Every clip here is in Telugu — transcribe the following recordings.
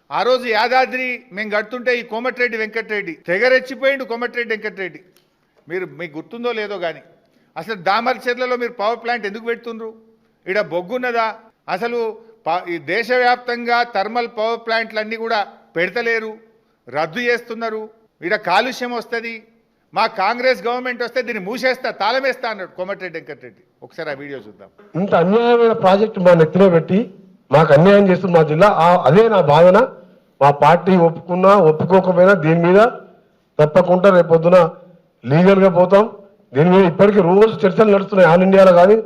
ఆ రోజు యాదాద్రి మేము కడుతుంటే ఈ కోమటిరెడ్డి వెంకటరెడ్డి తెగరెచ్చిపోయిండు. కోమటిరెడ్డి వెంకటరెడ్డి మీకు గుర్తుందో లేదో కానీ అసలు దామర్చెర్లలో మీరు పవర్ ప్లాంట్ ఎందుకు పెడుతుండ్రు? ఇక్కడ బొగ్గున్నదా? అసలు ఈ దేశవ్యాప్తంగా థర్మల్ పవర్ ప్లాంట్లన్నీ కూడా పెడతలేరు, రద్దు చేస్తున్నారు. ఇక్కడ కాలుష్యం వస్తుంది, మా కాంగ్రెస్ గవర్నమెంట్ వస్తే దీన్ని మూసేస్తా, తాళమేస్తా అన్నాడు కోమటిరెడ్డి వెంకటరెడ్డి. ఒకసారి ఆ వీడియో చూద్దాం. ఇంత అన్యాయమైన ప్రాజెక్టు మా నెత్తిలో పెట్టి మాకు అన్యాయం చేస్తుంది మా జిల్లా. అదే నా భావన. మా పార్టీ ఒప్పుకున్నా ఒప్పుకోకపోయినా దీని మీద తప్పకుండా రేపొద్దున లీగల్గా పోతాం. దీని మీద ఇప్పటికీ రోజు చర్చలు నడుస్తున్నాయి ఆల్ ఇండియాలో కానీ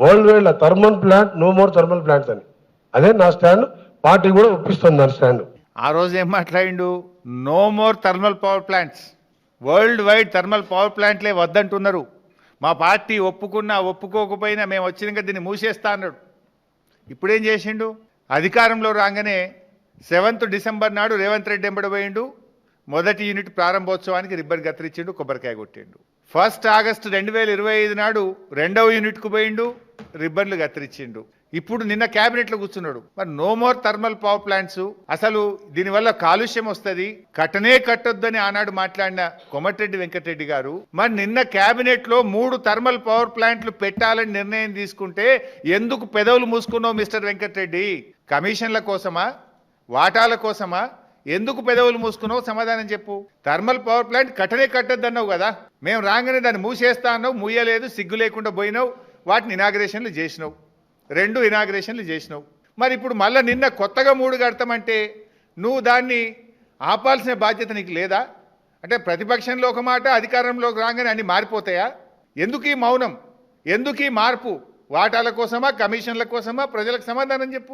వరల్డ్ వైడ్లో. Thermal plant, no more thermal plants అని. అదే నా స్టాండ్. పార్టీ కూడా ఒప్పిస్తుంది నా స్టాండ్. ఆ రోజు ఏం మాట్లాడిండు? No more thermal power plants, world wide thermal power ప్లాంట్లే వద్దంటున్నారు. మా పార్టీ ఒప్పుకున్నా ఒప్పుకోకపోయినా మేము వచ్చినాక దీన్ని మూసేస్తా అన్నాడు. ఇప్పుడేం చేసిండు? అధికారంలో రాగానే 7th డిసెంబర్ నాడు రేవంత్ రెడ్డి ఎంబడబోయిండు. మొదటి యూనిట్ ప్రారంభోత్సవానికి రిబ్బన్ కత్తిరించిండు, కొబ్బరికాయ కొట్టిండు. 1 ఆగస్టు 2025 నాడు 2వ యూనిట్కు పోయిండు, రిబ్బన్లు కత్తిరించిండు. ఇప్పుడు నిన్న క్యాబినెట్లో కూర్చున్నాడు. మరి no more thermal power plants, అసలు దీనివల్ల కాలుష్యం వస్తుంది, కట్టనే కట్టొద్దని ఆనాడు మాట్లాడిన కోమటిరెడ్డి వెంకటరెడ్డి గారు మరి నిన్న క్యాబినెట్లో 3 థర్మల్ పవర్ ప్లాంట్లు పెట్టాలని నిర్ణయం తీసుకుంటే ఎందుకు పెదవులు మూసుకున్నావు మిస్టర్ వెంకటరెడ్డి? కమిషన్ల కోసమా, వాటాల కోసమా? ఎందుకు పెదవులు మూసుకున్నావు? సమాధానం చెప్పు. థర్మల్ పవర్ ప్లాంట్ కట్టనే కట్టొద్దన్నావు కదా, మేము రాగానే దాన్ని మూసేస్తా అన్నావు, మూయలేదు, సిగ్గు లేకుండా పోయినావు, వాటిని ఇనాగ్రేషన్లు చేసినావు, 2 ఇనాగ్రేషన్లు చేసినావు. మరి ఇప్పుడు మళ్ళీ నిన్న కొత్తగా 3 కడతామంటే నువ్వు దాన్ని ఆపాల్సిన బాధ్యత నీకు లేదా? అంటే ప్రతిపక్షంలో ఒక మాట, అధికారంలోకి రాగానే అన్ని మారిపోతాయా? ఎందుకు ఈ మౌనం? ఎందుకు ఈ మార్పు? వాటాల కోసమా, కమిషన్ల కోసమా? ప్రజలకు సమాధానం చెప్పు.